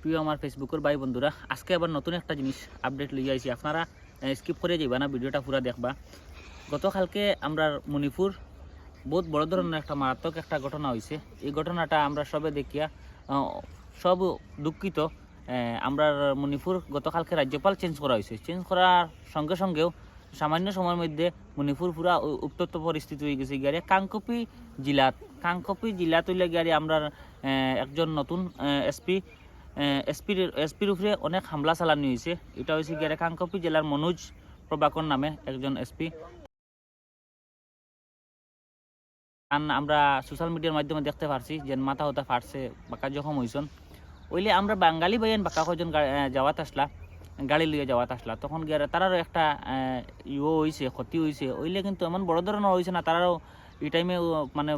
প্রিয় আমার ফেসবুকের ভাই বন্ধুরা, আজকে আবার নতুন একটা জিনিস আপডেট লইয়া আইছি। আপনারা স্কিপ করে যাইবা না, ভিডিওটা পুরো দেখবা। গতকালকে আমরা মণিপুর বহুত বড় ধরনের একটা মারাত্মক একটা ঘটনা হয়েছে। এই ঘটনাটা আমরা সবে দেখিয়া সব দুঃখিত। আমরা মণিপুর গতকালকে রাজ্যপাল চেঞ্জ করা হয়েছে। চেঞ্জ করার সঙ্গে সঙ্গেও সামান্য সময়ের মধ্যে মণিপুর পুরা উত্তপ্ত পরিস্থিতি হয়ে গেছে। গিয়ে কাংকপি জিলাত হইলে গিয়ে আমরা একজন নতুন এসপির উপরে অনেক হামলা চালানো হয়েছে। এটা হয়েছে গিয়ে কাংকপি জেলার মনোজ প্রভাকর নামে একজন এসপি। কারণ আমরা সোশ্যাল মিডিয়ার মাধ্যমে দেখতে পারছি যে মাথা হতা ফাটছে, বাঁকা জখম হয়েছেন। ওইলে আমরা বাঙালি বাইন বাঁকা কজন যাওয়াত আসলা, গাড়ি লিয়ে যাওয়াত আসলা, তখন গিয়ে তারারও একটা হয়েছে, ক্ষতি হয়েছে। ওইলে কিন্তু এমন বড় ধরনের হয়েছে না, তারাও এই টাইমে মানে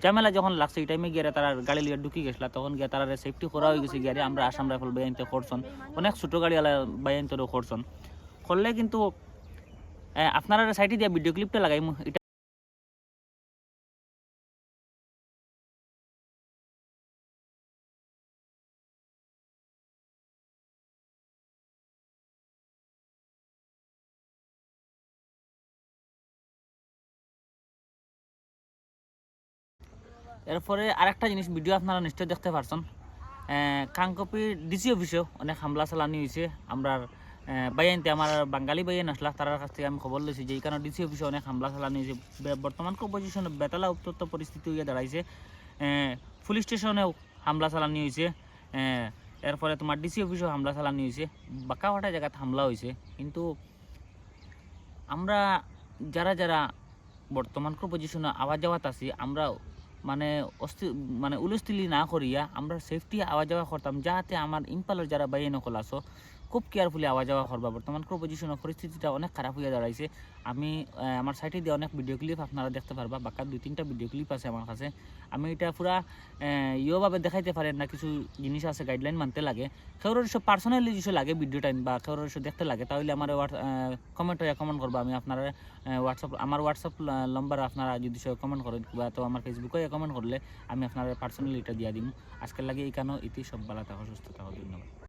ঝামেলা যখন লাগছে এই টাইমে গিয়ে তারা গাড়ি লিয়ে ঢুকি গেছিলা, তখন গিয়ে তারা সেফটি করা হয়ে গেছে। গিয়ে আমরা আসাম রাইফেল বাইনতে করছেন, অনেক ছোটো গাড়িওয়ালা বাইনতেও করছেন। করলে কিন্তু আপনারা সাইডে দিয়ে ভিডিও ক্লিপটা লাগাই এটা। এরপরে আরেকটা জিনিস ভিডিও আপনারা নিশ্চয়ই দেখতে পারছেন, কাংকপি ডিসি অফিসেও অনেক হামলা চালানি হয়েছে। আমরা বাইনতে আমার বাঙালি বাইন আসলা, তার কাছ থেকে আমি খবর লইছি যে এই কারণে ডিসি অফিসে অনেক হামলা চালানি হয়েছে। বর্তমান পজিশনে বেতালা উত্তপ্ত পরিস্থিতি হয়ে দাঁড়াইছে। পুলিশ স্টেশনেও হামলা চালানি হয়েছে। এরপরে তোমার ডিসি অফিসেও হামলা চালানি হয়েছে। বাঁকা ফাটা জায়গাতে হামলা হয়েছে। কিন্তু আমরা যারা যারা বর্তমান পজিশনে আওয়াজ যাওয়াত আছি, আমরা মানে উলস্থিলি না করিয়া আমরা সেফটি আওয়া যাওয়া করতাম, যাতে আমার ইম্পালের যারা বাইরে নকল আসো খুব কেয়ারফুলি আওয়া যাওয়া করবা। বর্তমান পজিশনের পরিস্থিতিটা অনেক খারাপ হয়ে দাঁড়াইছে। আমি আমার সাইটে দিয়ে অনেক ভিডিও ক্লিপ আপনারা দেখতে পারবা, বাঁকা 2-3টা ভিডিও ক্লিপ আছে আমার কাছে। আমি এটা পুরা ইয়েভাবে দেখাইতে পারেন না, কিছু জিনিস আছে গাইডলাইন মানতে লাগে। কেউর সব পার্সোনালি কিছু লাগে ভিডিও টাইম বা কেউর দেখতে লাগে, তাহলে আমার কমেন্ট করবা। আমি আপনারা আমার হোয়াটসঅ্যাপ নম্বর আপনারা যদি কমেন্ট করেন বা তো আমার ফেসবুকে কমেন্ট করলে আমি আপনার পার্সোনালি এটা দিয়ে দিই। আজকের লাগে এই কেন ইতি সব ভালো থাকো, সুস্থ থাকো, ধন্যবাদ।